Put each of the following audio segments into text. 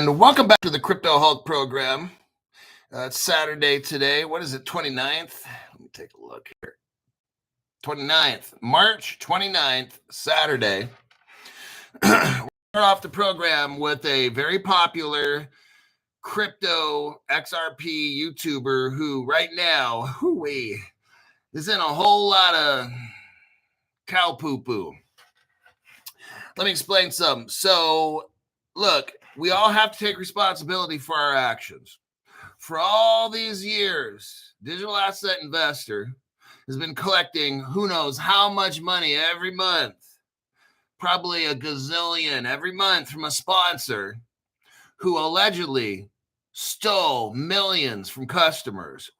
And welcome back to the Crypto Hulk program. It's Saturday today. What is it, 29th? Let me take a look here. 29th, March 29th, Saturday. We'll start off the program with a very popular crypto XRP YouTuber who right now is in a whole lot of cow poo-poo. Let me explain something. So, look, we all have to take responsibility for our actions. For all these years, digital asset investor has been collecting who knows how much money every month, probably a gazillion every month from a sponsor who allegedly stole millions from customers.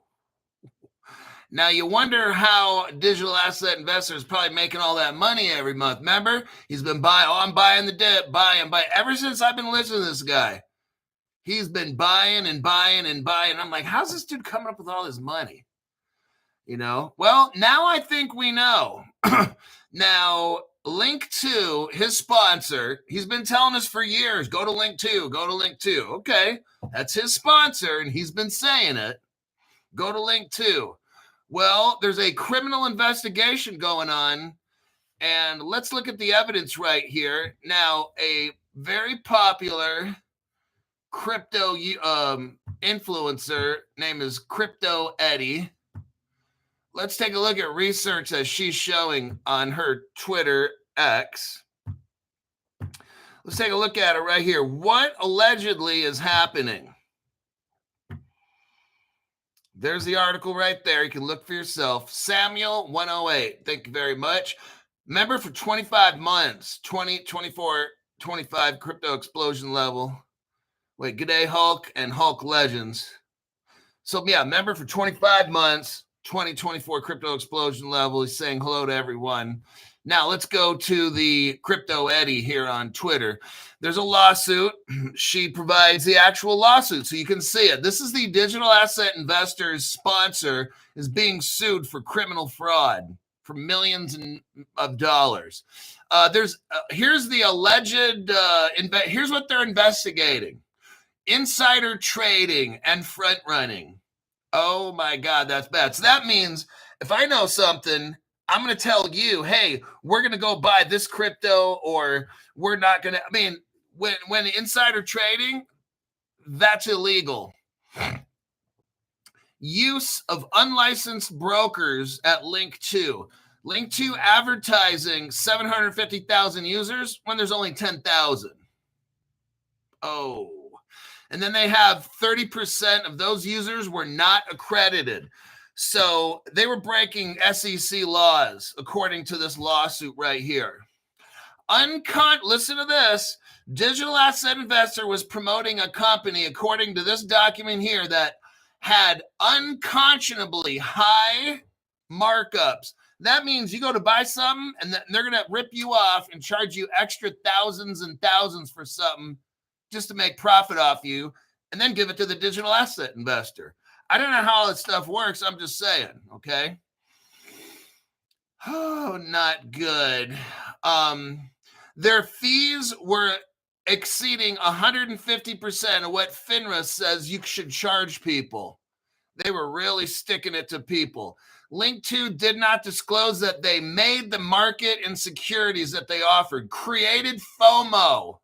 Now, you wonder how digital asset investors probably making all that money every month. Remember, he's been buying, I'm buying the dip, buying. Ever since I've been listening to this guy, he's been buying and buying and buying. I'm like, how's this dude coming up with all this money? You know? Well, now I think we know. Now, Link2, his sponsor, he's been telling us for years, go to Link2, go to Link2. Okay, that's his sponsor, and he's been saying it. Go to Link2. Well, there's a criminal investigation going on, and let's look at the evidence right here. Now, a very popular crypto influencer name is Crypto Eddie. Let's take a look at research that she's showing on her Twitter X. Let's take a look at it right here. What allegedly is happening? There's the article right there. You can look for yourself. Samuel 108. Thank you very much. Member for 25 months, 20, 24, 25 crypto explosion level. Wait, good day, Hulk and Hulk Legends. So, yeah, member for 25 months, 2024 crypto explosion level. He's saying hello to everyone. Now, let's go to the Crypto Eddie here on Twitter. There's a lawsuit. She provides the actual lawsuit, so you can see it. This is the digital asset investor's sponsor is being sued for criminal fraud for millions of dollars. Here's the alleged, here's what they're investigating. Insider trading and front running. Oh my God, that's bad. So that means if I know something, I'm going to tell you, hey, we're going to go buy this crypto, or we're not going to. I mean, when insider trading, that's illegal. Use of unlicensed brokers at Link2. Link2 advertising 750,000 users when there's only 10,000. Oh. And then they have 30% of those users were not accredited. So they were breaking SEC laws, according to this lawsuit right here. Listen to this. Digital asset investor was promoting a company, according to this document here, that had unconscionably high markups. That means you go to buy something, and they're going to rip you off and charge you extra thousands and thousands for something just to make profit off you, and then give it to the digital asset investor. I don't know how all this stuff works. I'm just saying, okay? Oh, not good. Their fees were exceeding 150% of what FINRA says you should charge people. They were really sticking it to people. Link2 did not disclose that they made the market and securities that they offered, created FOMO.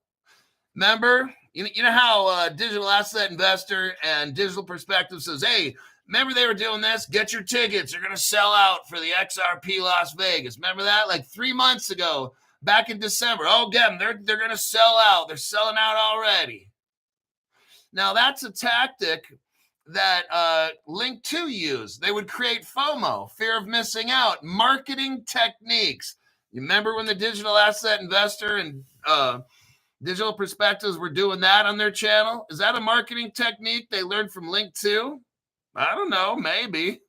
Remember, you know how digital asset investor and digital perspective says, hey, remember they were doing this? Get your tickets. They're going to sell out for the XRP Las Vegas. Remember that? Like 3 months ago, back in December. Oh, get them. They're going to sell out. They're selling out already. Now, that's a tactic that Link2 used. They would create FOMO, fear of missing out, marketing techniques. You remember when the digital asset investor and Digital Perspectives were doing that on their channel? Is that a marketing technique they learned from Link2? I don't know, maybe.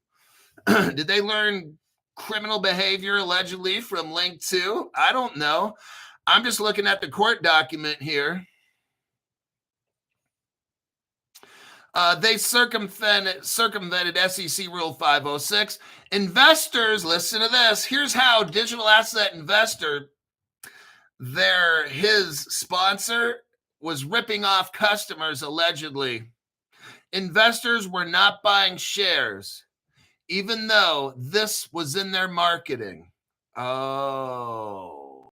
Did they learn criminal behavior allegedly from Link2? I don't know. I'm just looking at the court document here. They circumvented SEC Rule 506. Investors, listen to this. Here's how digital asset investor, his sponsor was ripping off customers allegedly. Investors were not buying shares, even though this was in their marketing. Oh,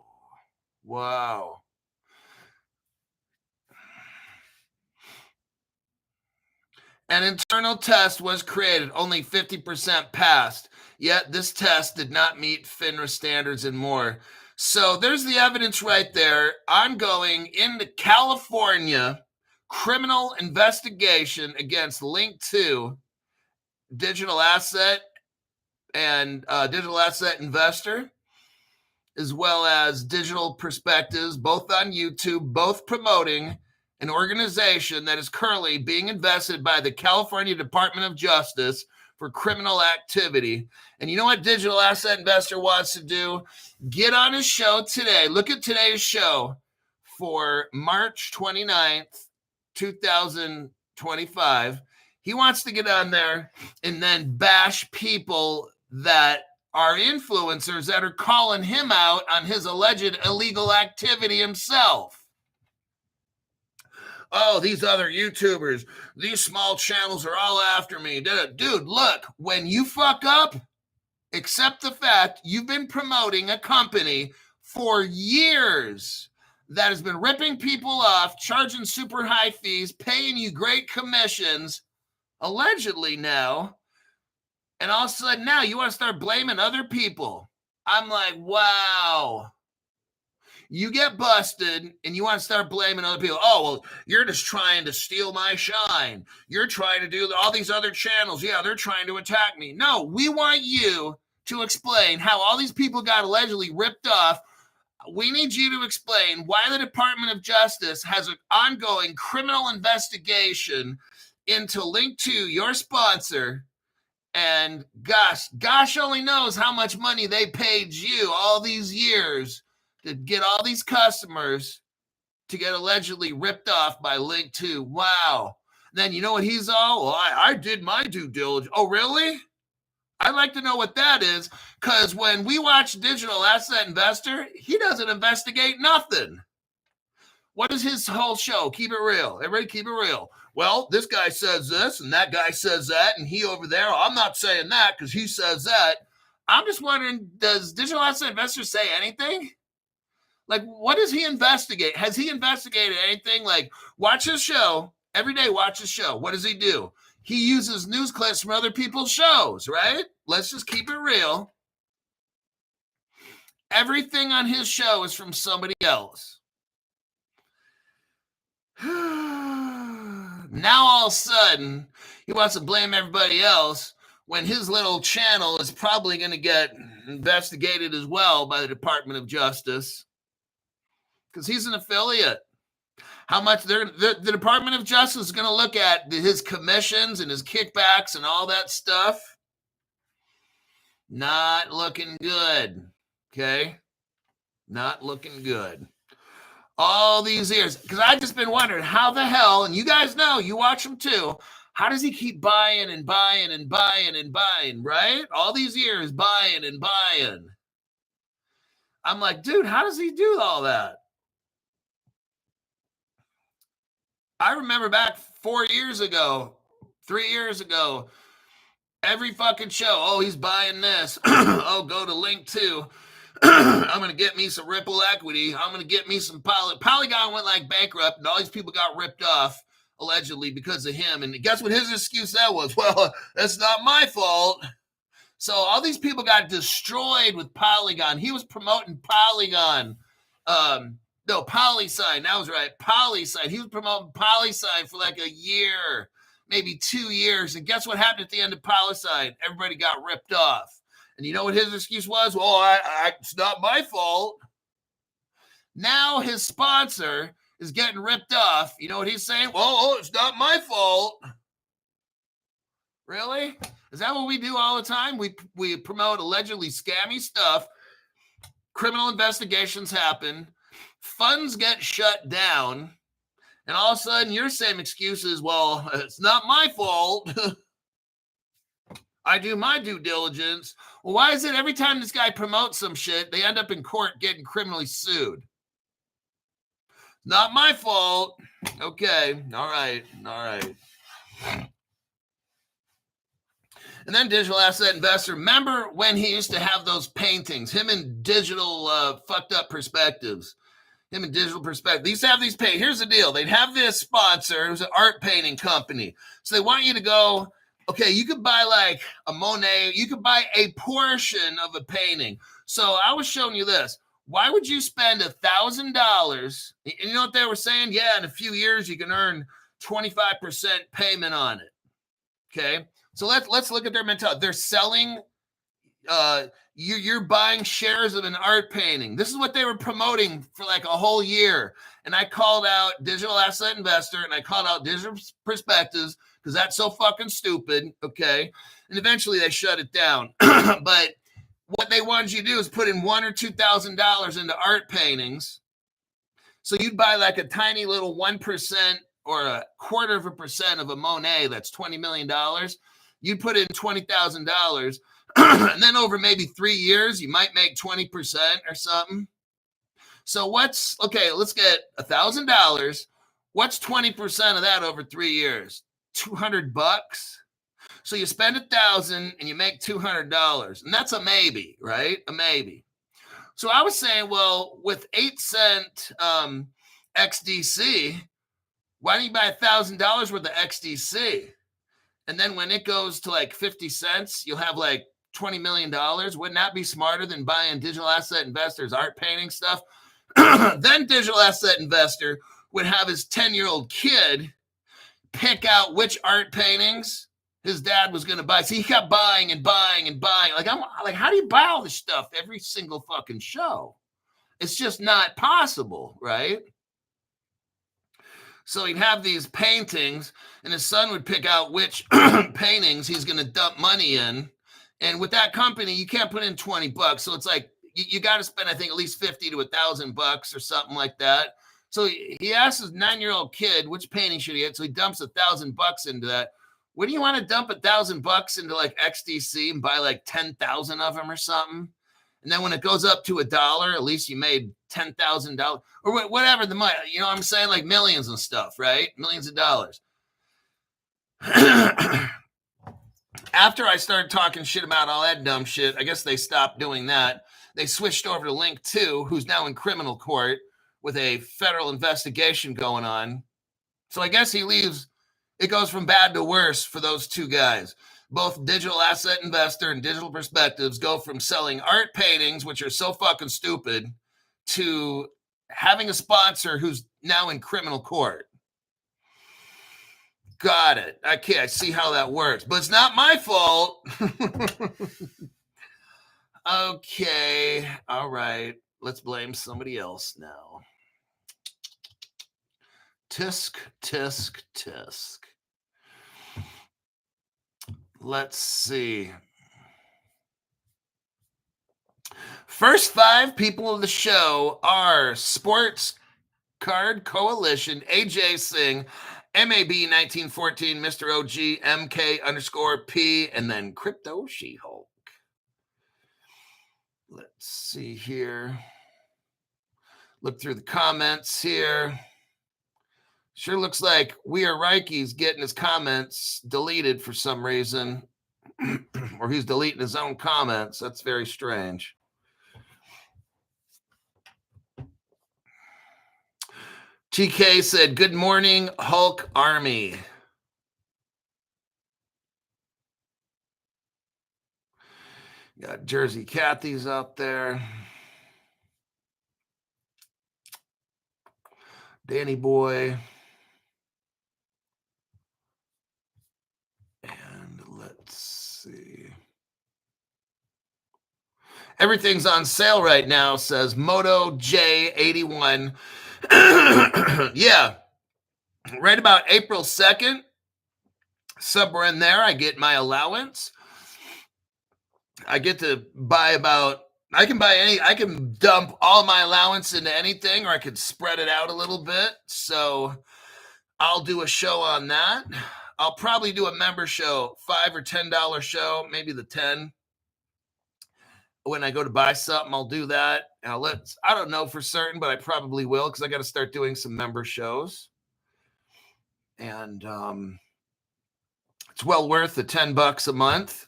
wow. An internal test was created, only 50% passed, yet this test did not meet FINRA standards and more. So there's the evidence right there. Ongoing in the California criminal investigation against Link 2 digital asset and digital asset investor, as well as Digital Perspectives, both on YouTube, both promoting an organization that is currently being invested by the California Department of Justice for criminal activity. And you know what Digital Asset Investor wants to do? Get on his show today. Look at today's show for March 29th, 2025. He wants to get on there and then bash people that are influencers that are calling him out on his alleged illegal activity himself. Oh, these other YouTubers, these small channels are all after me. Dude, look, when you fuck up, accept the fact you've been promoting a company for years that has been ripping people off, charging super high fees, paying you great commissions, allegedly now. And all of a sudden now you want to start blaming other people. I'm like, wow. You get busted and you want to start blaming other people. Oh, well, you're just trying to steal my shine. You're trying to do all these other channels. Yeah, they're trying to attack me. No, we want you to explain how all these people got allegedly ripped off. We need you to explain why the Department of Justice has an ongoing criminal investigation into Link 2, your sponsor. And gosh only knows how much money they paid you all these years to get all these customers to get allegedly ripped off by Link 2. Wow. Then you know what he's all? Well, I did my due diligence. Oh, really? I'd like to know what that is, because when we watch Digital Asset Investor, he doesn't investigate nothing. What is his whole show? Keep it real. Everybody keep it real. Well, this guy says this and that guy says that and he over there. I'm not saying that because he says that. I'm just wondering, does Digital Asset Investor say anything? Like, what does he investigate? Has he investigated anything? Like, watch his show. Every day, watch his show. What does he do? He uses news clips from other people's shows, right? Let's just keep it real. Everything on his show is from somebody else. Now, all of a sudden, he wants to blame everybody else when his little channel is probably going to get investigated as well by the Department of Justice. Because he's an affiliate. How much the Department of Justice is going to look at his commissions and his kickbacks and all that stuff. Not looking good. Okay? Not looking good. All these years. Because I've just been wondering how the hell, and you guys know, you watch him too, how does he keep buying and buying and buying and buying, right? All these years buying and buying. I'm like, dude, how does he do all that? I remember back 4 years ago, 3 years ago, every fucking show, oh, he's buying this. Oh, go to Link 2. I'm going to get me some Ripple equity. I'm going to get me some Polygon went like bankrupt, and all these people got ripped off, allegedly, because of him. And guess what his excuse that was? Well, that's not my fault. So all these people got destroyed with Polygon. He was promoting Polygon. No, PolySign. That was right. PolySign. He was promoting PolySign for like a year, maybe 2 years. And guess what happened at the end of PolySign? Everybody got ripped off. And you know what his excuse was? Well, it's not my fault. Now his sponsor is getting ripped off. You know what he's saying? Well, it's not my fault. Really? Is that what we do all the time? We promote allegedly scammy stuff. Criminal investigations happen. Funds get shut down. And all of a sudden, your same excuse is, well, it's not my fault. I do my due diligence. Well, why is it every time this guy promotes some shit, they end up in court getting criminally sued? Not my fault. Okay. All right. And then Digital Asset Investor. Remember when he used to have those paintings, him and Digital fucked up perspectives. Him and Digital Perspective. They used to have these paint. Here's the deal. They'd have this sponsor. It was an art painting company. So they want you to go, okay, you could buy like a Monet. You could buy a portion of a painting. So I was showing you this. Why would you spend $1,000? And you know what they were saying? Yeah, in a few years, you can earn 25% payment on it. Okay. So let's look at their mentality. They're selling you're buying shares of an art painting. This is what they were promoting for like a whole year. And I called out Digital Asset Investor and I called out Digital Perspectives because that's so fucking stupid. Okay. And eventually they shut it down. But what they wanted you to do is put in $1,000 or $2,000 into art paintings. So you'd buy like a tiny little 1% or 0.25% of a Monet that's $20 million. You'd put in $20,000. And then over maybe 3 years, you might make 20% or something. So let's get $1,000. What's 20% of that over 3 years? $200. So you spend $1,000 and you make $200. And that's a maybe, right? A maybe. So I was saying, well, with 8-cent XDC, why don't you buy $1,000 worth of XDC? And then when it goes to like 50 cents, you'll have like $20 million. Wouldn't that be smarter than buying Digital Asset Investor's art painting stuff? Then Digital Asset Investor would have his 10-year-old kid pick out which art paintings his dad was going to buy. So he kept buying and buying and buying. Like, I'm like, how do you buy all this stuff every single fucking show? It's just not possible, right? So he'd have these paintings and his son would pick out which paintings he's going to dump money in. And with that company, you can't put in $20. So it's like, you got to spend, I think, at least $50 to $1,000 or something like that. So he asks his 9-year-old kid, which painting should he get? So he dumps $1,000 into that. Wouldn't you want to dump $1,000 into like XDC and buy like 10,000 of them or something? And then when it goes up to $1, at least you made $10,000 or whatever the money, you know what I'm saying? Like millions and stuff, right? Millions of dollars. After I started talking shit about all that dumb shit, I guess they stopped doing that. They switched over to Link 2, who's now in criminal court with a federal investigation going on. So I guess he leaves. It goes from bad to worse for those two guys. Both Digital Asset Investor and Digital Perspectives go from selling art paintings, which are so fucking stupid, to having a sponsor who's now in criminal court. Got it. Okay, I see how that works, but it's not my fault. Okay, all right. Let's blame somebody else now. Tisk, tisk, tisk. Let's see. First 5 people of the show are Sports Card Coalition, AJ Singh, MAB 1914, Mr. OG, MK_P, and then Crypto She-Hulk. Let's see here. Look through the comments here. Sure looks like We Are Reiki's getting his comments deleted for some reason, or he's deleting his own comments. That's very strange. TK said, good morning, Hulk Army. Got Jersey Kathy's out there. Danny Boy. And let's see. Everything's on sale right now, says Moto J81. Yeah. Right about April 2nd, somewhere in there, I get my allowance. I get to buy I can dump all my allowance into anything, or I could spread it out a little bit. So I'll do a show on that. I'll probably do a member show, $5 or $10 show, maybe the 10. when I go to buy something, I'll do that. I don't know for certain, but I probably will because I got to start doing some member shows. And it's well worth the $10 a month.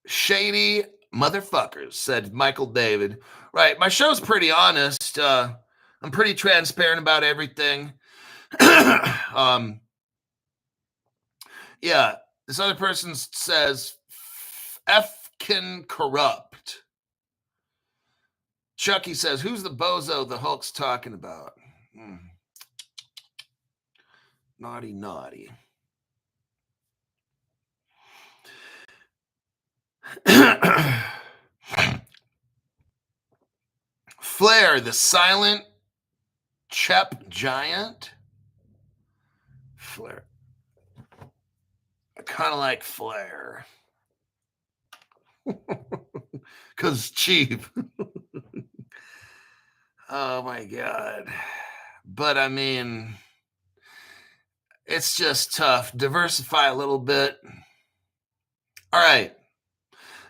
Shady motherfuckers, said Michael David. Right. My show's pretty honest. I'm pretty transparent about everything. Yeah. This other person says, F-kin corrupt. Chucky says, who's the bozo the Hulk's talking about? Naughty, naughty. Flair, the silent Chep giant. Flair. I kind of like Flair. Because cheap. Oh my God. But I mean, it's just tough. Diversify a little bit. All right.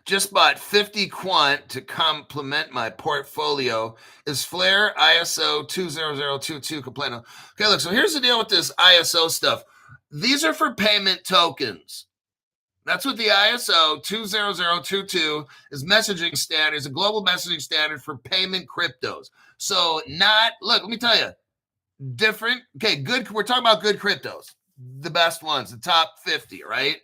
Just bought 50 Quant to complement my portfolio. Is Flair ISO 20022 compliant? Okay, look, so here's the deal with this ISO stuff. These are for payment tokens. That's what the ISO 20022 is messaging standard. It's a global messaging standard for payment cryptos. So look, let me tell you, different. Okay, good. We're talking about good cryptos, the best ones, the top 50, right?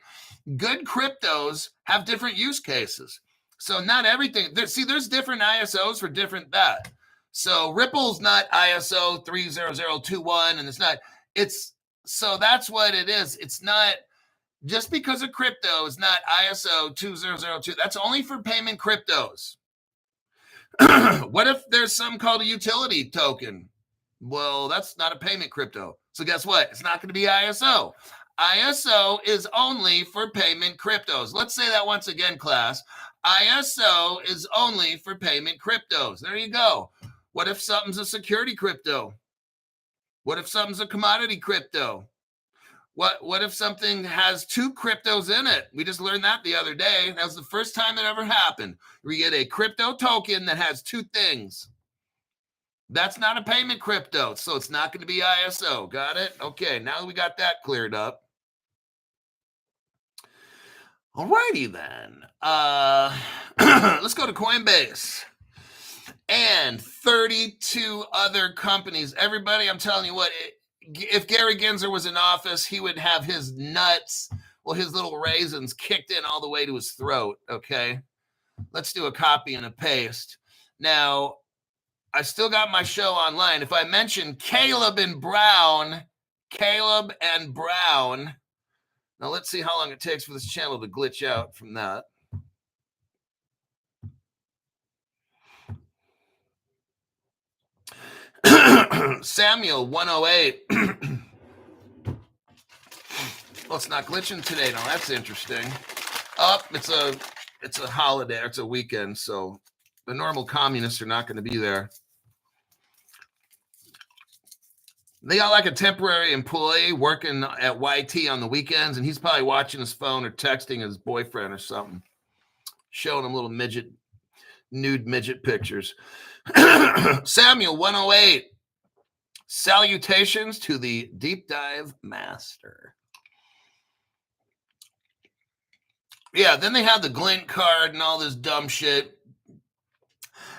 Good cryptos have different use cases. So not everything. There's different ISOs for different that. So Ripple's not ISO 30021, and so that's what it is. It's not just because of crypto is not ISO 2002. That's only for payment cryptos. What if there's some called a utility token? Well, that's not a payment crypto. So guess what? It's not going to be ISO. ISO is only for payment cryptos. Let's say that once again, class. ISO is only for payment cryptos. There you go. What if something's a security crypto? What if something's a commodity crypto? What if something has two cryptos in it? We just learned that the other day. That was the first time it ever happened. We get a crypto token that has two things. That's not a payment crypto, so it's not going to be ISO. Got it? Okay, now we got that cleared up. All righty then. Let's go to Coinbase. And 32 other companies. Everybody, I'm telling you what, if Gary Gensler was in office, he would have his nuts, his little raisins kicked in all the way to his throat, okay? Let's do a copy and a paste. Now, I still got my show online. If I mention Caleb and Brown, now let's see how long it takes for this channel to glitch out from that. Samuel 108. Well, it's not glitching today. No, that's interesting. It's a holiday. It's a weekend, so the normal communists are not going to be there. They got like a temporary employee working at YT on the weekends, and he's probably watching his phone or texting his boyfriend or something, showing him little nude midget pictures. Samuel 108. Salutations to the deep dive master. Yeah, then they have the Glint card and all this dumb shit.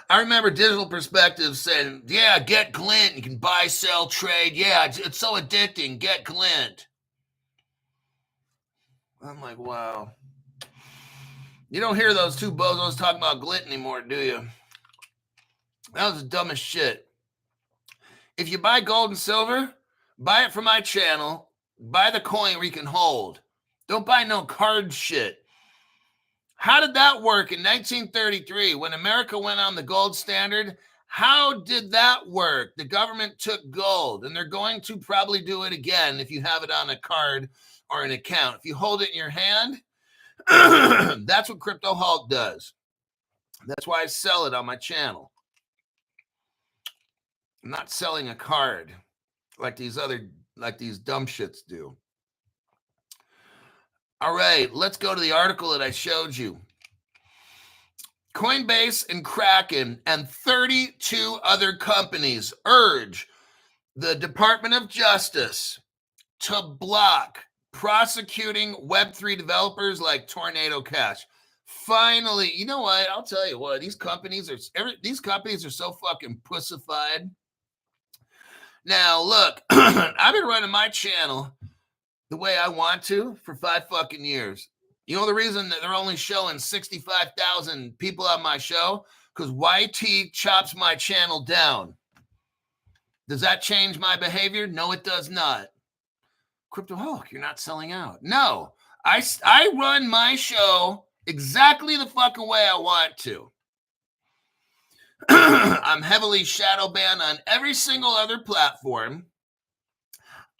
I remember Digital Perspective saying, yeah, get Glint. You can buy, sell, trade. Yeah, it's so addicting. Get Glint. I'm like, wow. You don't hear those two bozos talking about Glint anymore, do you? That was the dumbest shit. If you buy gold and silver, buy it from my channel. Buy the coin where you can hold. Don't buy no card shit. How did that work in 1933 when America went on the gold standard? How did that work? The government took gold, and they're going to probably do it again if you have it on a card or an account. If you hold it in your hand, that's what Crypto Hulk does. That's why I sell it on my channel. I'm not selling a card like these dumb shits do. All right, let's go to the article that I showed you. Coinbase and Kraken and 32 other companies urge the Department of Justice to block prosecuting Web3 developers like Tornado Cash. Finally, you know what? I'll tell you what, these companies are so fucking pussified. Now, look, I've been running my channel the way I want to for 5 fucking years. You know the reason that they're only showing 65,000 people on my show? Because YT chops my channel down. Does that change my behavior? No, it does not. Cryptoholic, you're not selling out. No, I run my show exactly the fucking way I want to. I'm heavily shadow banned on every single other platform.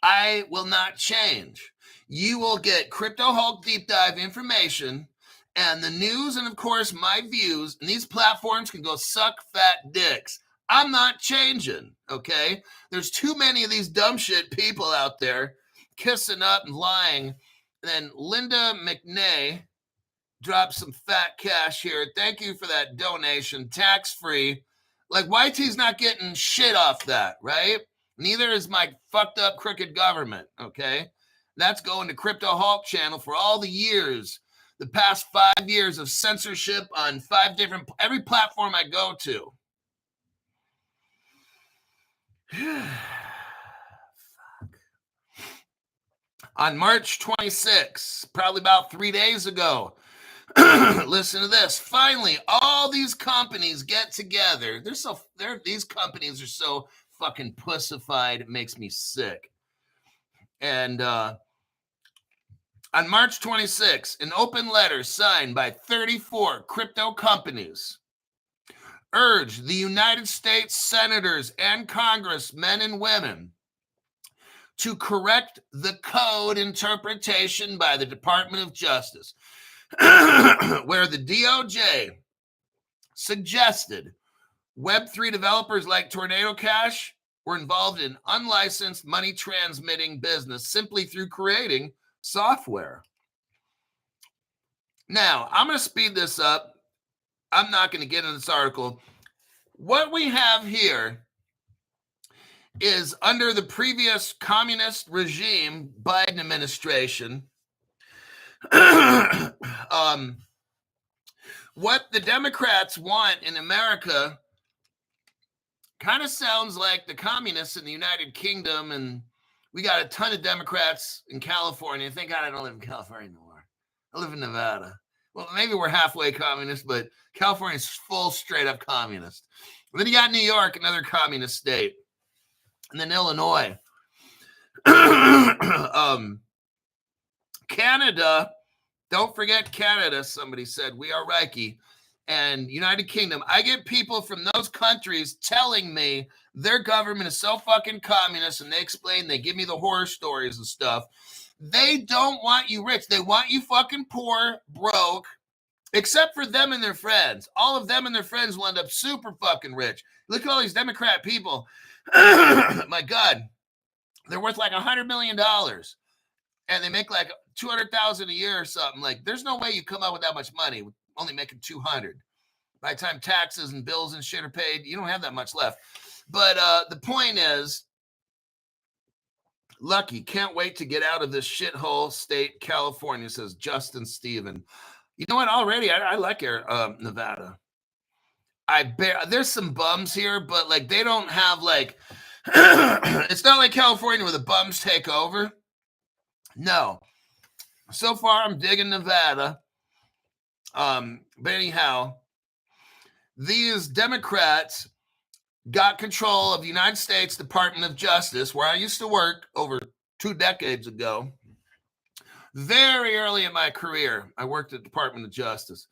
I will not change. You will get Cryptoholic deep dive information and the news and, of course, my views. And these platforms can go suck fat dicks. I'm not changing, okay? There's too many of these dumb shit people out there kissing up and lying. And then Linda McNay dropped some fat cash here. Thank you for that donation, tax-free. Like, YT's not getting shit off that, right? Neither is my fucked up crooked government, okay? That's going to Cryptoholic channel for all the years, the past 5 years of censorship on every platform I go to. On March 26, probably about 3 days ago, listen to this. Finally, all these companies get together. These companies are so fucking pussified. It makes me sick. And on March 26, an open letter signed by 34 crypto companies urged the United States senators and congressmen and women to correct the code interpretation by the Department of Justice, where the DOJ suggested Web3 developers like Tornado Cash were involved in unlicensed money transmitting business simply through creating software. Now, I'm going to speed this up. I'm not going to get into this article. What we have here is under the previous communist regime, Biden administration, what the Democrats want in America kind of sounds like the communists in the United Kingdom, and we got a ton of Democrats in California. Thank God I don't live in California anymore. I live in Nevada. Well, maybe we're halfway communist, but California's full straight up communist. And then you got New York, another communist state. And then Illinois. Canada, don't forget Canada, somebody said. We are Reiki. And United Kingdom. I get people from those countries telling me their government is so fucking communist, and they give me the horror stories and stuff. They don't want you rich. They want you fucking poor, broke, except for them and their friends. All of them and their friends will end up super fucking rich. Look at all these Democrat people. My God, they're worth like $100 million, and they make like $200,000 a year or something. Like, there's no way you come out with that much money, only making 200. By the time taxes and bills and shit are paid, you don't have that much left. But the point is, lucky, can't wait to get out of this shithole state, California, says Justin Steven. You know what? Already, I like Nevada. There's some bums here, but like they don't have like, it's not like California where the bums take over. No. So far, I'm digging Nevada. But anyhow, these Democrats got control of the United States Department of Justice, where I used to work over 2 decades ago. Very early in my career, I worked at the Department of Justice.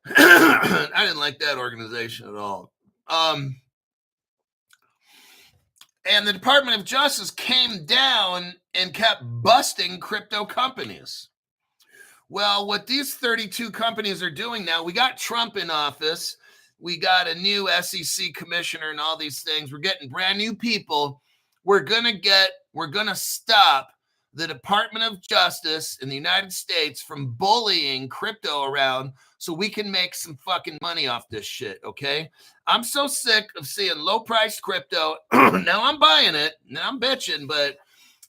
I didn't like that organization at all. And the Department of Justice came down and kept busting crypto companies. Well, what these 32 companies are doing now, we got Trump in office. We got a new SEC commissioner and all these things. We're getting brand new people. We're going to stop the Department of Justice in the United States from bullying crypto around so we can make some fucking money off this shit, okay? I'm so sick of seeing low-priced crypto. Now I'm buying it, and I'm bitching, but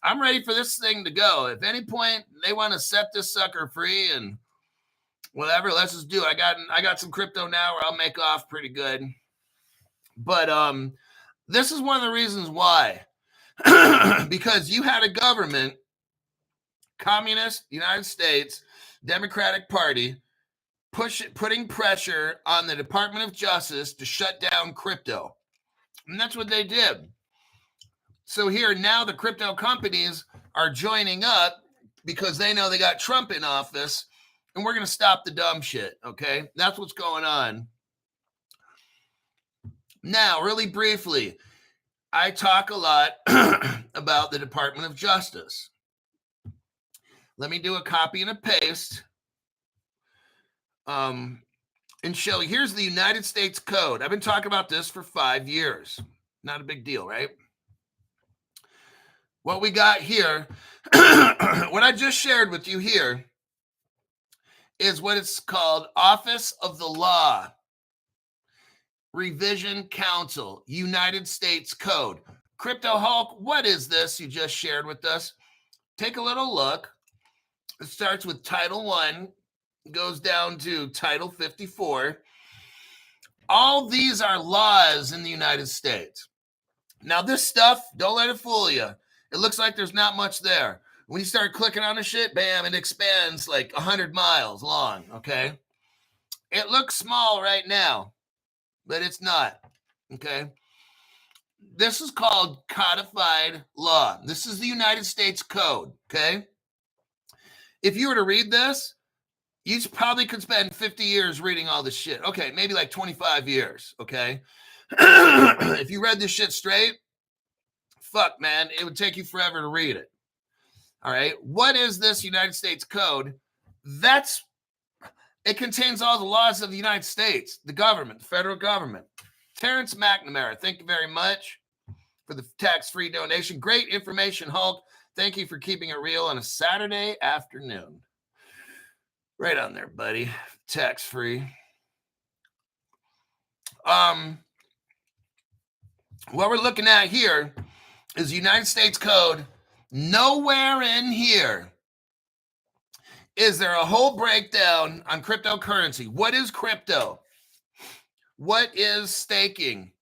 I'm ready for this thing to go. If any point they want to set this sucker free and whatever, let's just do it. I got some crypto now where I'll make off pretty good. But this is one of the reasons why. Because you had a government, communist United States, Democratic Party, putting pressure on the Department of Justice to shut down crypto. And that's what they did. So here now the crypto companies are joining up because they know they got Trump in office, and we're going to stop the dumb shit, okay? That's what's going on. Now, really briefly, I talk a lot about the Department of Justice. Let me do a copy and a paste and show you. Here's the United States Code. I've been talking about this for 5 years. Not a big deal, right? What we got here, what I just shared with you here, is what it's called Office of the Law Revision Council, United States Code. Crypto Hulk, what is this you just shared with us? Take a little look. It starts with Title 1, goes down to Title 54. All these are laws in the United States. Now, this stuff, don't let it fool you. It looks like there's not much there. When you start clicking on the shit, bam, it expands like 100 miles long, okay? It looks small right now, but it's not, okay? This is called codified law. This is the United States Code, okay? If you were to read this, you probably could spend 50 years reading all this shit. Okay, maybe like 25 years, okay? If you read this shit straight, fuck, man, it would take you forever to read it. All right, what is this United States Code? It contains all the laws of the United States, the government, the federal government. Terrence McNamara, thank you very much for the tax-free donation. Great information, Hulk. Thank you for keeping it real on a Saturday afternoon. Right on there, buddy. Tax-free. What we're looking at here is United States Code. Nowhere in here is there a whole breakdown on cryptocurrency. What is crypto? What is staking?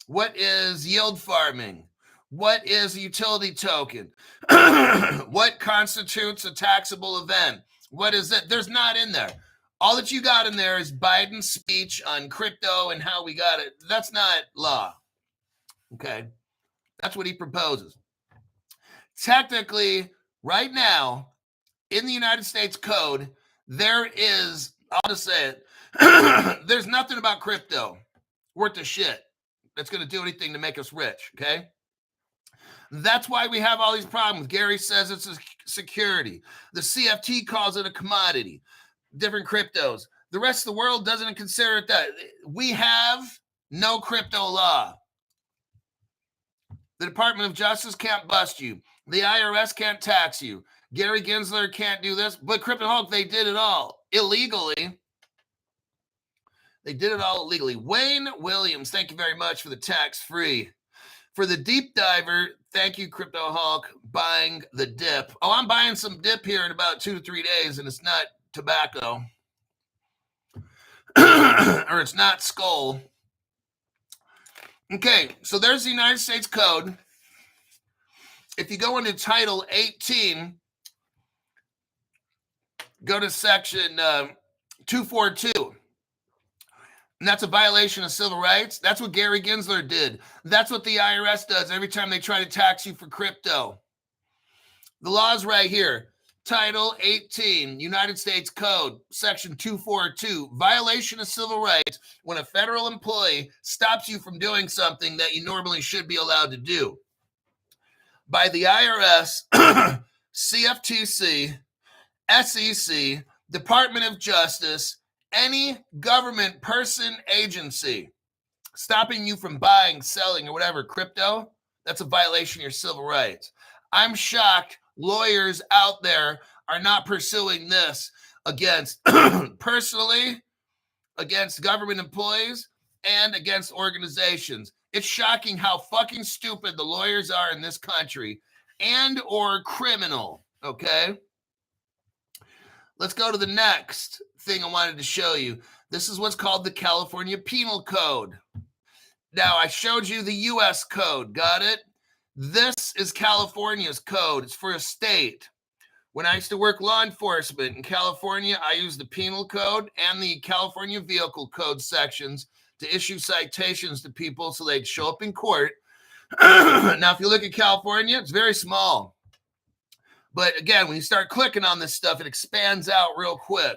What is yield farming? What is a utility token? What constitutes a taxable event? What is it? There's not in there. All that you got in there is Biden's speech on crypto and how we got it. That's not law. Okay? That's what he proposes. Technically, right now, in the United States Code, there is, I'll just say it, there's nothing about crypto worth a shit that's going to do anything to make us rich, okay? That's why we have all these problems. Gary says it's a security. The CFT calls it a commodity. Different cryptos. The rest of the world doesn't consider it that. We have no crypto law. The Department of Justice can't bust you. The IRS can't tax you. Gary Gensler can't do this. But Crypto Hulk, they did it all illegally. They did it all illegally. Wayne Williams, thank you very much for the tax-free. For the deep diver, thank you, Crypto Hulk, buying the dip. Oh, I'm buying some dip here in about 2 to 3 days, and it's not tobacco. Or it's not skull. Okay, so there's the United States Code. If you go into Title 18, go to Section 242. And that's a violation of civil rights. That's what Gary Gensler did. That's what the IRS does every time they try to tax you for crypto. The law's right here. Title 18, United States Code, Section 242, violation of civil rights when a federal employee stops you from doing something that you normally should be allowed to do. By the IRS, CFTC, SEC, Department of Justice, any government person, agency stopping you from buying, selling, or whatever crypto, that's a violation of your civil rights. I'm shocked lawyers out there are not pursuing this against personally, against government employees, and against organizations. It's shocking how fucking stupid the lawyers are in this country and or criminal, okay? Let's go to the next thing I wanted to show you. This is what's called the California Penal Code. Now, I showed you the U.S. code. Got it? This is California's code. It's for a state. When I used to work law enforcement in California, I used the Penal Code and the California Vehicle Code sections to issue citations to people so they'd show up in court. Now, if you look at California, it's very small. But again, when you start clicking on this stuff, it expands out real quick.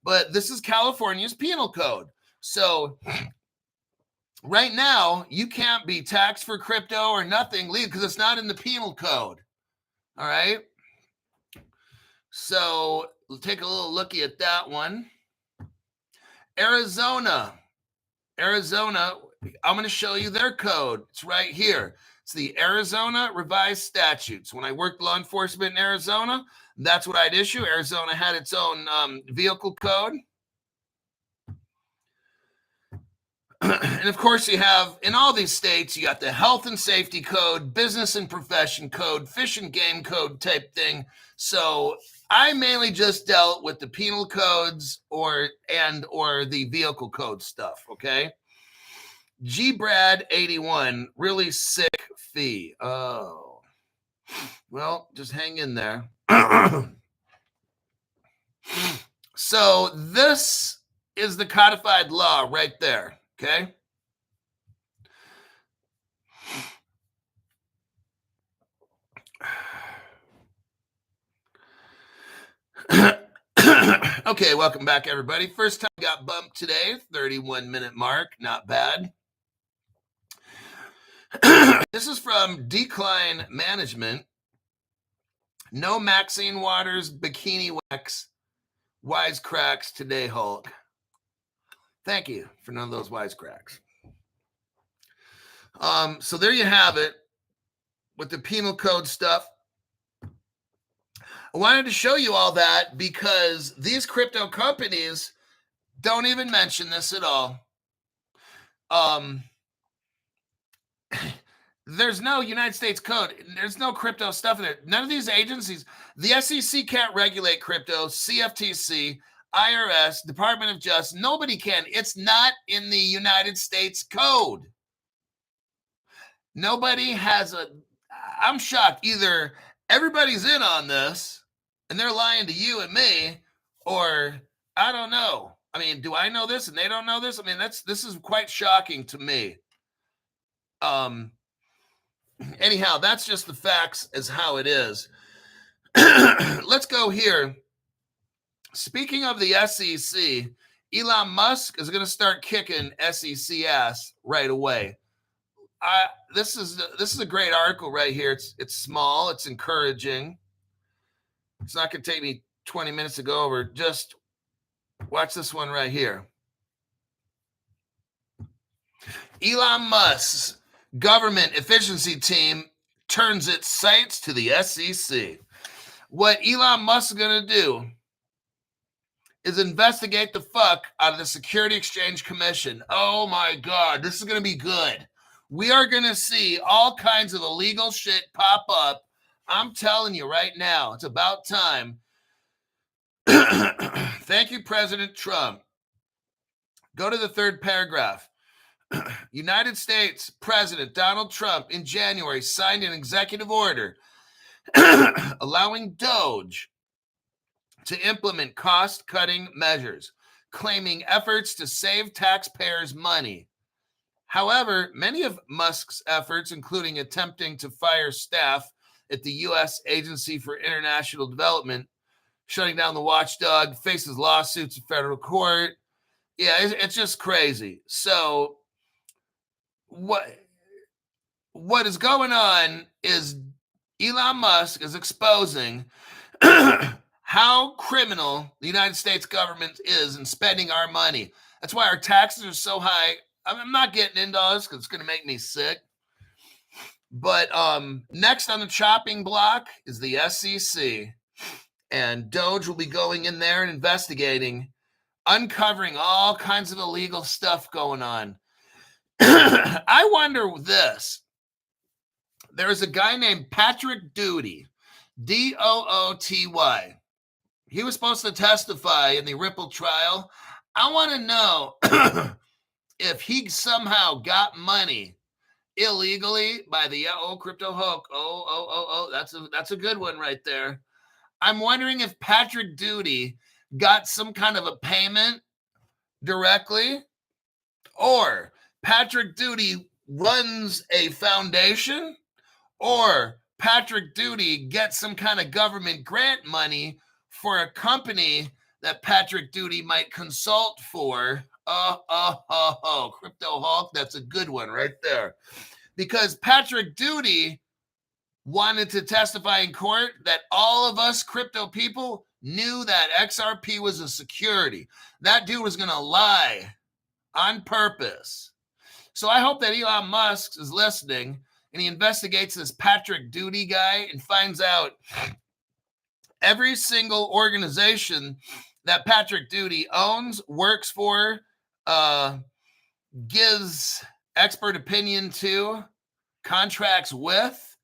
But this is California's Penal Code. So right now, you can't be taxed for crypto or nothing because it's not in the Penal Code. All right? So we'll take a little looky at that one. Arizona, I'm going to show you their code. It's right here. It's the Arizona Revised Statutes. When I worked law enforcement in Arizona, that's what I'd issue. Arizona had its own vehicle code. And of course, you have, in all these states, you got the health and safety code, business and profession code, fish and game code type thing. So I mainly just dealt with the penal codes or the vehicle code stuff, okay? GBRAD 81, really sick fee. Oh, well, just hang in there. So this is the codified law right there, okay? Okay, welcome back, everybody. First time got bumped today, 31-minute mark, not bad. This is from Decline Management. No Maxine Waters, Bikini Wax, wisecracks today, Hulk. Thank you for none of those wisecracks. So there you have it with the penal code stuff. I wanted to show you all that because these crypto companies don't even mention this at all. There's no United States code. There's no crypto stuff in there. None of these agencies, the SEC can't regulate crypto, CFTC, IRS, Department of Justice, nobody can. It's not in the United States code. Nobody has I'm shocked. Either everybody's in on this and they're lying to you and me, or I don't know. I mean, do I know this and they don't know this? I mean, this is quite shocking to me. Anyhow, that's just the facts as how it is. Let's go here. Speaking of the SEC, Elon Musk is going to start kicking SEC ass right away. This is a great article right here. It's small. It's encouraging. It's not going to take me 20 minutes to go over. Just watch this one right here. Elon Musk's government efficiency team turns its sights to the SEC. What Elon Musk is going to do is investigate the fuck out of the Security Exchange Commission. Oh my God, this is going to be good. We are going to see all kinds of illegal shit pop up. I'm telling you right now, it's about time. Thank you, President Trump. Go to the third paragraph. United States President Donald Trump in January signed an executive order allowing Doge to implement cost-cutting measures, claiming efforts to save taxpayers money. However, many of Musk's efforts, including attempting to fire staff at the U.S. Agency for International Development, shutting down the watchdog, faces lawsuits in federal court. Yeah, it's just crazy. So what is going on is Elon Musk is exposing how criminal the United States government is in spending our money. That's why our taxes are so high. I'm not getting into all this because it's going to make me sick. But next on the chopping block is the SEC, and Doge will be going in there and investigating, uncovering all kinds of illegal stuff going on. I wonder this. There's a guy named Patrick Doty, Dooty. He was supposed to testify in the Ripple trial. I want to know if he somehow got money illegally by the crypto hook. That's a good one right there. I'm wondering if Patrick Doty got some kind of a payment directly, or Patrick Doty runs a foundation, or Patrick Doty gets some kind of government grant money for a company that Patrick Doty might consult for. Crypto Hulk, that's a good one right there. Because Patrick Doty wanted to testify in court that all of us crypto people knew that XRP was a security. That dude was going to lie on purpose. So I hope that Elon Musk is listening and he investigates this Patrick Doty guy and finds out every single organization that Patrick Doty owns, works for, gives expert opinion to, contracts with.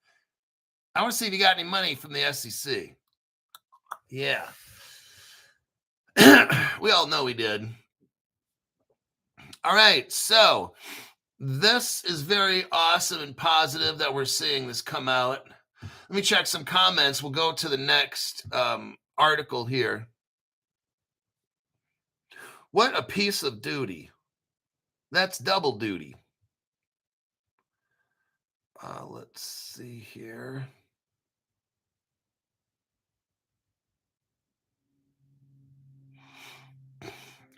I want to see if he got any money from the SEC. Yeah. We all know he did. All right. So this is very awesome and positive that we're seeing this come out. Let me check some comments. We'll go to the next article here. What a piece of duty. That's double duty. Let's see here.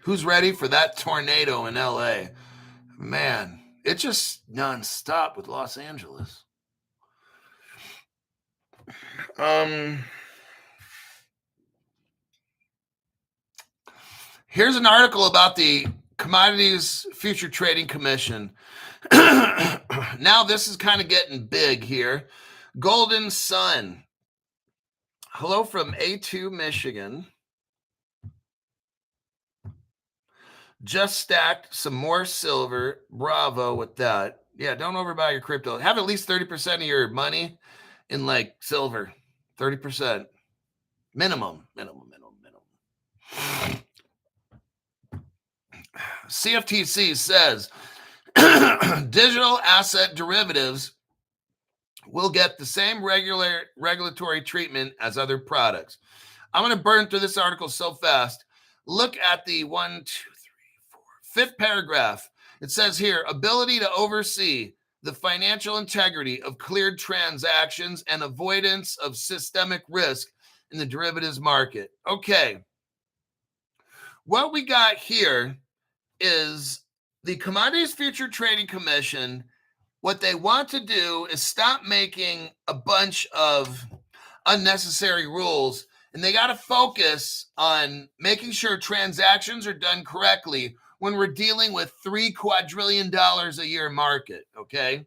Who's ready for that tornado in LA? Man, it's just nonstop with Los Angeles. Here's an article about the Commodities Future Trading Commission. Now this is kind of getting big here. Golden Sun. Hello from A2 Michigan. Just stacked some more silver. Bravo with that. Yeah, don't overbuy your crypto. Have at least 30% of your money in like silver. 30%. Minimum. CFTC says digital asset derivatives will get the same regulatory treatment as other products. I'm going to burn through this article so fast. Look at the 5th paragraph. It says here, ability to oversee the financial integrity of cleared transactions and avoidance of systemic risk in the derivatives market. Okay. What we got here is the Commodities Future Trading Commission. What they want to do is stop making a bunch of unnecessary rules, and they got to focus on making sure transactions are done correctly when we're dealing with $3 quadrillion a year market, okay?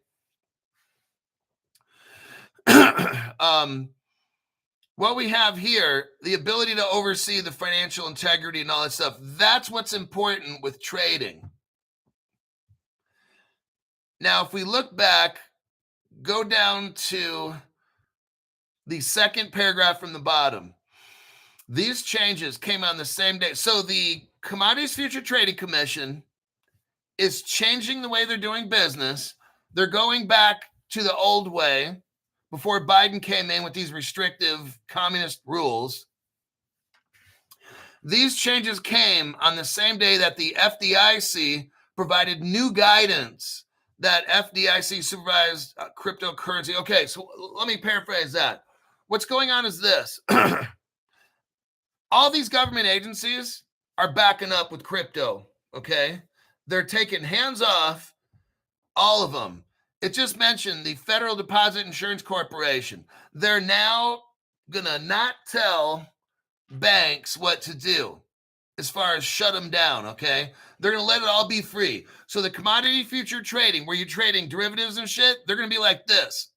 What we have here, the ability to oversee the financial integrity and all that stuff, that's what's important with trading. Now, if we look back, go down to the second paragraph from the bottom. These changes came on the same day. So the Commodities Future Trading Commission is changing the way they're doing business. They're going back to the old way before Biden came in with these restrictive communist rules. These changes came on the same day that the FDIC provided new guidance that FDIC supervised cryptocurrency. Okay, so let me paraphrase that. What's going on is this. All these government agencies are backing up with crypto, okay? They're taking hands off, all of them. It just mentioned the Federal Deposit Insurance Corporation. They're now going to not tell banks what to do as far as shut them down, okay? They're going to let it all be free. So the commodity future trading, where you're trading derivatives and shit, they're going to be like this.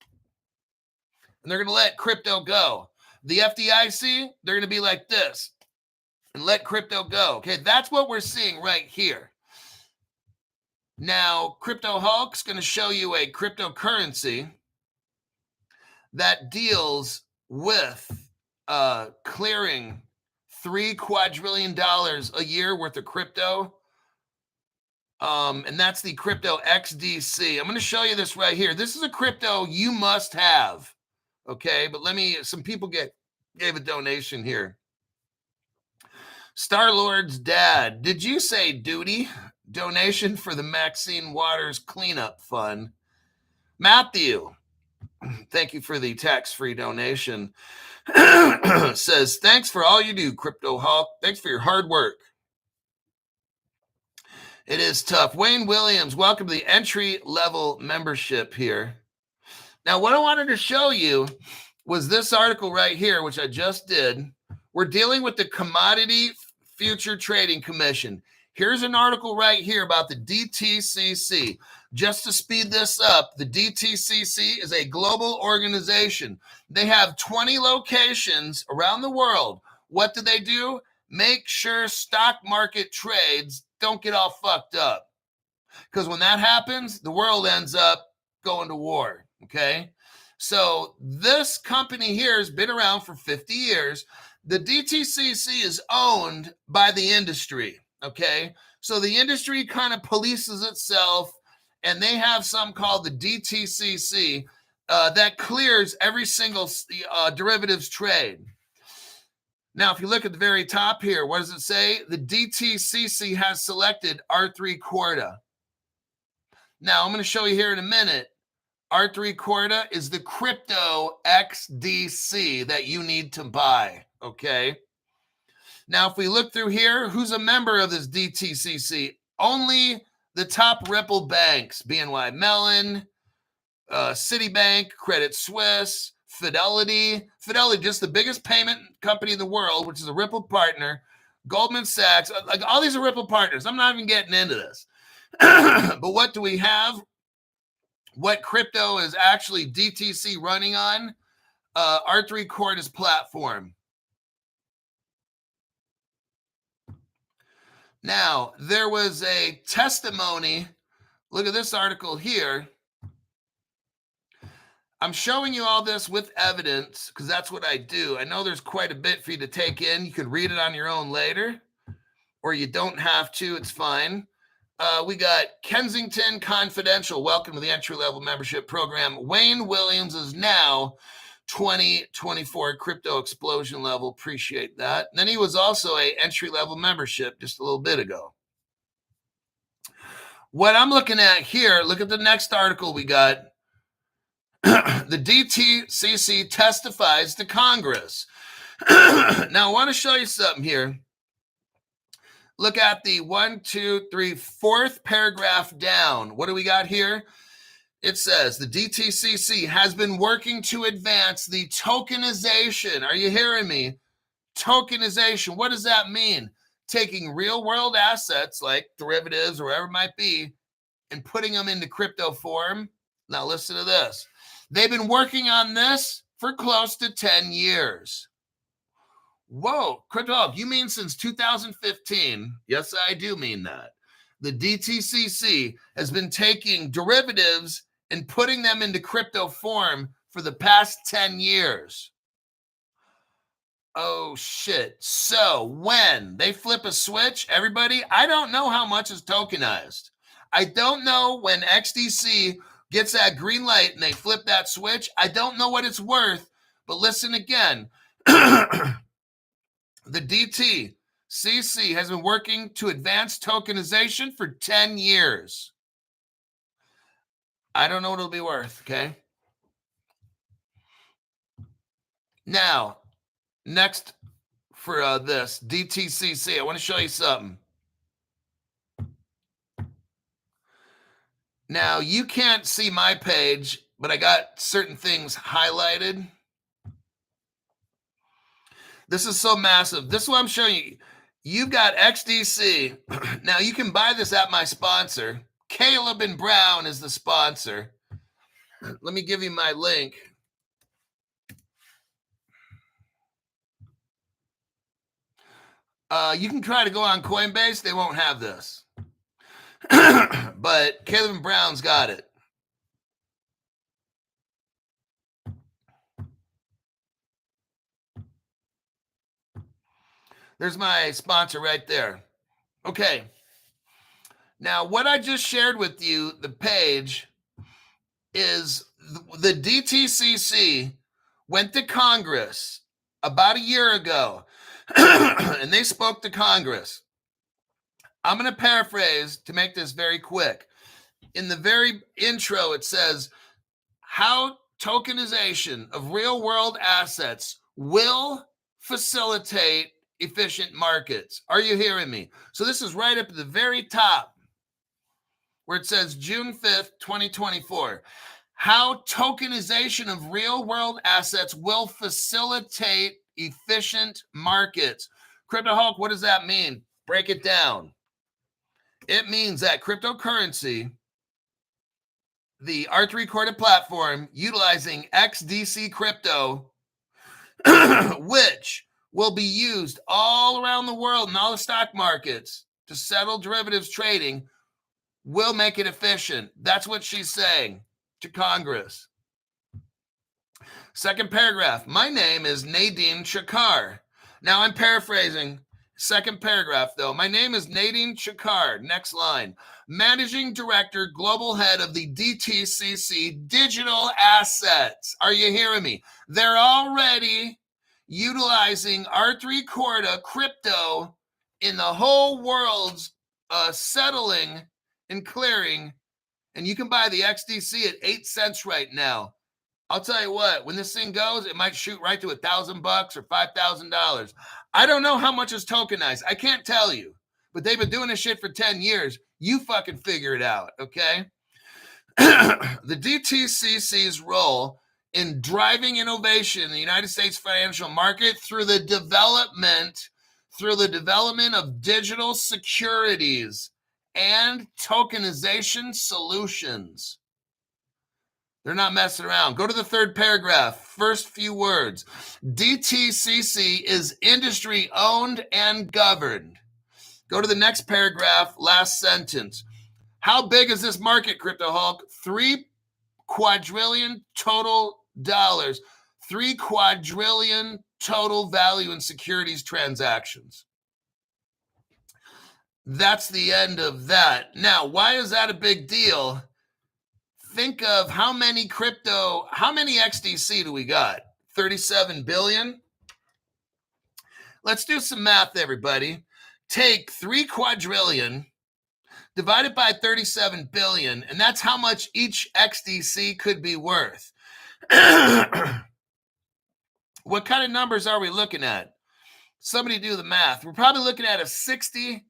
and they're going to let crypto go. The FDIC, they're going to be like this and let crypto go. Okay, that's what we're seeing right here. Now, Crypto Hulk's going to show you a cryptocurrency that deals with clearing $3 quadrillion a year worth of crypto. And that's the crypto XDC. I'm going to show you this right here. This is a crypto you must have. Okay, but some people gave a donation here. Star-Lord's dad, did you say duty? Donation for the Maxine Waters Cleanup Fund. Matthew, thank you for the tax-free donation. Says, thanks for all you do, Crypto Hulk. Thanks for your hard work. It is tough. Wayne Williams, welcome to the entry-level membership here. Now, what I wanted to show you was this article right here, which I just did. We're dealing with the Commodity Future Trading Commission. Here's an article right here about the DTCC. Just to speed this up, the DTCC is a global organization. They have 20 locations around the world. What do? Make sure stock market trades don't get all fucked up. Because when that happens, the world ends up going to war, okay? So this company here has been around for 50 years. The DTCC is owned by the industry, okay? So the industry kind of polices itself, and they have something called the DTCC that clears every single derivatives trade. Now, if you look at the very top here, what does it say? The DTCC has selected R3 Corda. Now, I'm going to show you here in a minute. R3 Corda is the crypto XDC that you need to buy, okay? Now, if we look through here, who's a member of this DTCC? Only the top Ripple banks, BNY Mellon, Citibank, Credit Suisse, Fidelity, just the biggest payment company in the world, which is a Ripple partner, Goldman Sachs, like all these are Ripple partners. I'm not even getting into this. But what do we have? What crypto is actually DTC running on? R3 Corda's platform. Now, there was a testimony. Look at this article here. I'm showing you all this with evidence because that's what I do. I know there's quite a bit for you to take in. You can read it on your own later, or you don't have to. It's fine. We got Kensington Confidential. Welcome to the entry-level membership program. Wayne Williams is now 2024 crypto explosion level. Appreciate that. And then he was also a entry-level membership just a little bit ago. What I'm looking at here, look at the next article we got. The DTCC testifies to Congress. Now, I want to show you something here. Look at the 4th paragraph down. What do we got here? It says the DTCC has been working to advance the tokenization. Are you hearing me? Tokenization. What does that mean? Taking real world assets like derivatives or whatever it might be and putting them into crypto form. Now listen to this. They've been working on this for close to 10 years. Whoa, Crypto, you mean since 2015? Yes, I do mean that. The DTCC has been taking derivatives and putting them into crypto form for the past 10 years. Oh, shit. So when they flip a switch, everybody, I don't know how much is tokenized. I don't know when XDC gets that green light and they flip that switch. I don't know what it's worth, but listen again. The DTCC has been working to advance tokenization for 10 years. I don't know what it'll be worth, okay? Now, next for this, DTCC, I want to show you something. Now, you can't see my page, but I got certain things highlighted. This is so massive. This is what I'm showing you. You've got XDC. Now, you can buy this at my sponsor. Caleb and Brown is the sponsor. Let me give you my link. You can try to go on Coinbase. They won't have this. But Caleb and Brown's got it. There's my sponsor right there. Okay. Now, what I just shared with you, the page, is the DTCC went to Congress about a year ago, and they spoke to Congress. I'm going to paraphrase to make this very quick. In the very intro, it says, how tokenization of real-world assets will facilitate efficient markets. Are you hearing me? So this is right up at the very top where it says June 5th, 2024. How tokenization of real-world assets will facilitate efficient markets. Crypto Hulk, what does that mean? Break it down. It means that cryptocurrency, the R3-recorded platform utilizing XDC crypto, which will be used all around the world in all the stock markets to settle derivatives trading, will make it efficient. That's what she's saying to Congress. Second paragraph. My name is Nadine Chakar. Now I'm paraphrasing. Second paragraph, though. My name is Nadine Chakar. Next line. Managing Director, Global Head of the DTCC Digital Assets. Are you hearing me? They're already utilizing R3 Corda crypto in the whole world's settling and clearing. And you can buy the XDC at 8 cents right now. I'll tell you what, when this thing goes, it might shoot right to $1,000 or $5,000. I don't know how much is tokenized. I can't tell you, but they've been doing this shit for 10 years. You fucking figure it out, okay? The DTCC's role in driving innovation in the United States financial market through the development of digital securities and tokenization solutions. They're not messing around. Go to the third paragraph, first few words. DTCC is industry owned and governed. Go to the next paragraph, last sentence. How big is this market, Crypto Hulk? $3 quadrillion total dollars. $3 quadrillion total value in securities transactions. That's the end of that. Now, why is that a big deal? Think of how many XDC do we got? 37 billion? Let's do some math, everybody. Take 3 quadrillion divided by 37 billion, and that's how much each XDC could be worth. What kind of numbers are we looking at? Somebody do the math. We're probably looking at a $60,000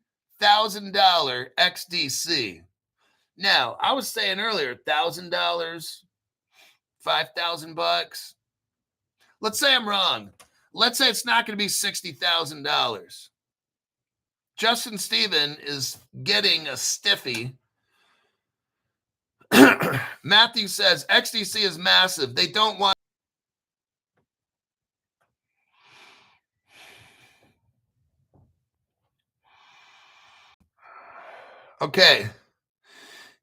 XDC. Now, I was saying earlier, $1,000, $5,000. Let's say I'm wrong. Let's say it's not going to be $60,000. Justin Stephen is getting a stiffy. Matthew says, XDC is massive. They don't want. Okay.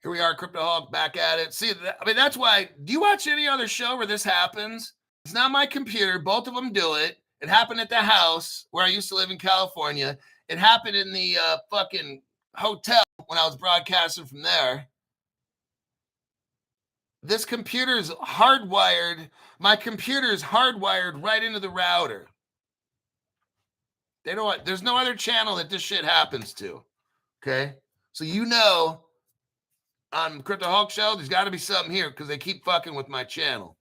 Here we are, Crypto Hulk, back at it. See, I mean, that's why. Do you watch any other show where this happens? It's not my computer. Both of them do it. It happened at the house where I used to live in California. It happened in the fucking hotel when I was broadcasting from there. This computer's hardwired. My computer's hardwired right into the router. They don't. There's no other channel that this shit happens to. Okay, so you know. On Crypto Hulk Show, there's got to be something here because they keep fucking with my channel.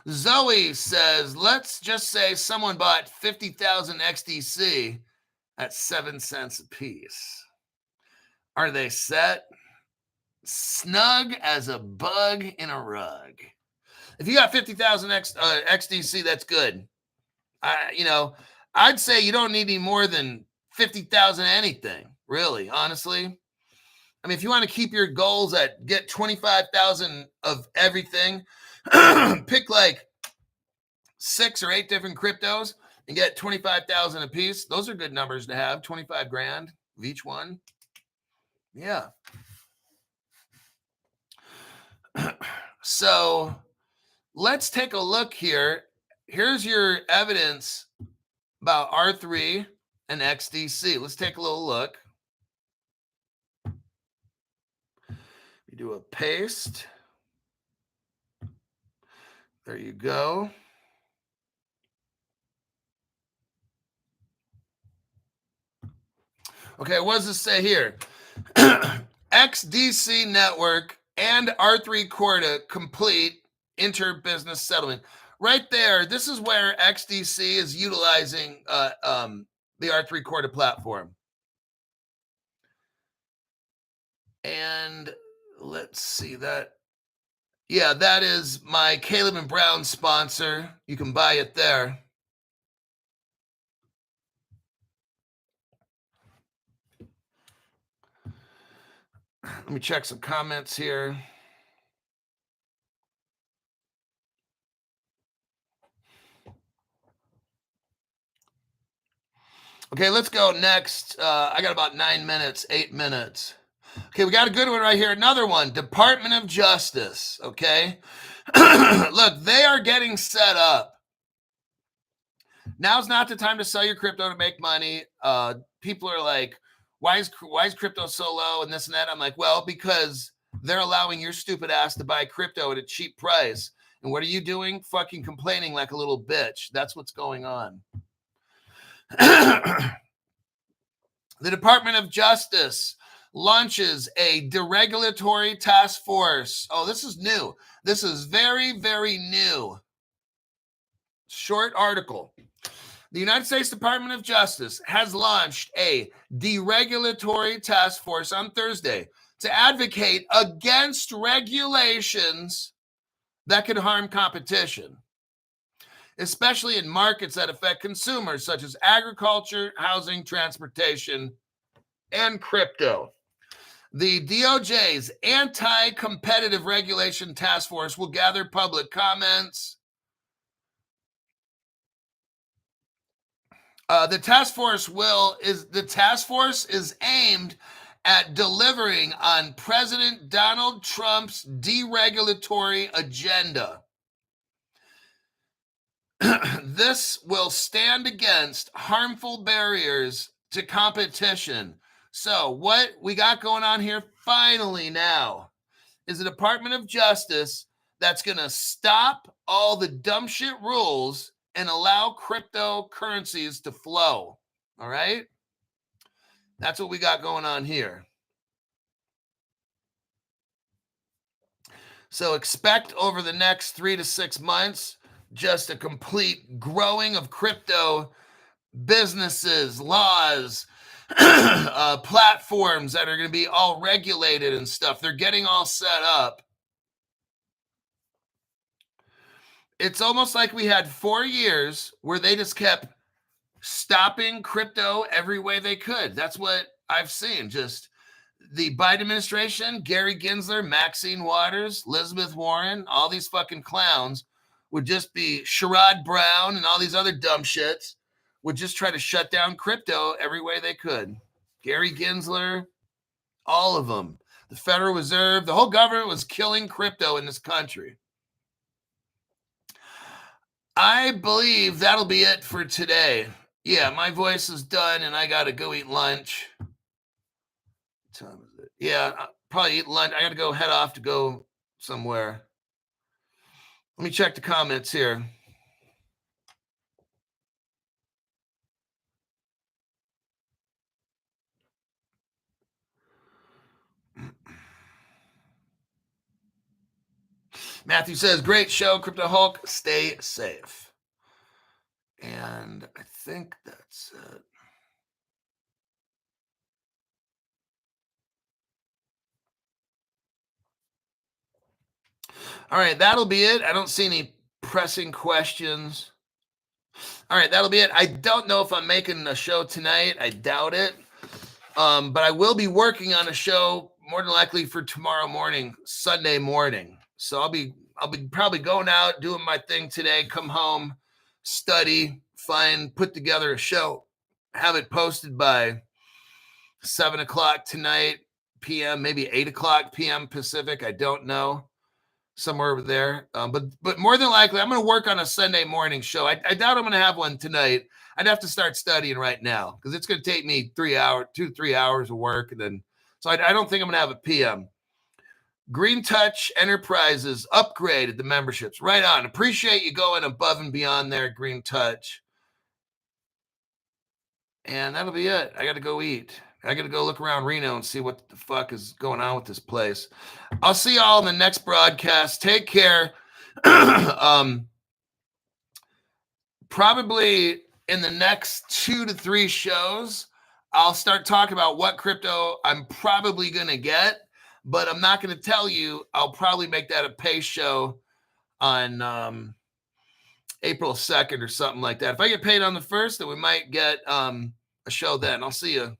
Zoe says, let's just say someone bought 50,000 XDC at 7 cents a piece. Are they set? Snug as a bug in a rug. If you got 50,000 XDC, that's good. I'd say you don't need any more than 50,000 anything, really, honestly. I mean, if you want to keep your goals at get 25,000 of everything, pick like 6 or 8 different cryptos, and get 25,000 a piece. Those are good numbers to have. 25 grand of each one. Yeah. So let's take a look here. Here's your evidence about R3 and XDC. Let's take a little look. We do a paste. There you go. Okay, what does this say here? XDC network and R3 core to complete inter-business settlement. Right there, this is where XDC is utilizing the R3 core platform. And let's see that. Yeah, that is my Caleb and Brown sponsor. You can buy it there. Let me check some comments here. Okay, let's go next. I got about 9 minutes, 8 minutes. Okay, we got a good one right here. Another one, Department of Justice. Okay. Look, they are getting set up. Now's not the time to sell your crypto to make money. People are like, why is crypto so low and this and that? I'm like, well, because they're allowing your stupid ass to buy crypto at a cheap price. And what are you doing? Fucking complaining like a little bitch. That's what's going on. The Department of Justice launches a deregulatory task force. Oh, this is new. This is very, very new. Short article. The United States Department of Justice has launched a deregulatory task force on Thursday to advocate against regulations that could harm competition, especially in markets that affect consumers such as agriculture, housing, transportation, and crypto. The DOJ's Anti-Competitive Regulation Task Force will gather public comments. The task force is aimed at delivering on President Donald Trump's deregulatory agenda. This will stand against harmful barriers to competition. So what we got going on here finally now is the Department of Justice that's going to stop all the dumb shit rules and allow cryptocurrencies to flow. All right? That's what we got going on here. So expect over the next 3 to 6 months just a complete growing of crypto businesses, laws, platforms that are going to be all regulated and stuff. They're getting all set up. It's almost like we had 4 years where they just kept stopping crypto every way they could. That's what I've seen. Just the Biden administration, Gary Gensler, Maxine Waters, Elizabeth Warren, all these fucking clowns would just be Sherrod Brown and all these other dumb shits would just try to shut down crypto every way they could. Gary Gensler, all of them. The Federal Reserve, the whole government was killing crypto in this country. I believe that'll be it for today. Yeah, my voice is done and I got to go eat lunch. What time is it? Yeah, I'll probably eat lunch. I got to go head off to go somewhere. Let me check the comments here. Matthew says, great show, Crypto Hulk. Stay safe. And I think that's it. All right, that'll be it. I don't see any pressing questions. All right, that'll be it. I don't know if I'm making a show tonight. I doubt it. But I will be working on a show more than likely for tomorrow morning, Sunday morning. So I'll be probably going out, doing my thing today, come home, study, put together a show, have it posted by 7 o'clock tonight p.m., maybe 8 o'clock p.m. Pacific. I don't know. Somewhere over there. But more than likely, I'm going to work on a Sunday morning show. I doubt I'm going to have one tonight. I'd have to start studying right now because it's going to take me 2 to 3 hours of work. And then, so I don't think I'm going to have a PM. Green Touch Enterprises upgraded the memberships. Right on. Appreciate you going above and beyond there, Green Touch. And that'll be it. I got to go eat. I got to go look around Reno and see what the fuck is going on with this place. I'll see y'all in the next broadcast. Take care. Probably in the next 2 to 3 shows, I'll start talking about what crypto I'm probably going to get, but I'm not going to tell you. I'll probably make that a pay show on April 2nd or something like that. If I get paid on the 1st, then we might get a show then. I'll see you.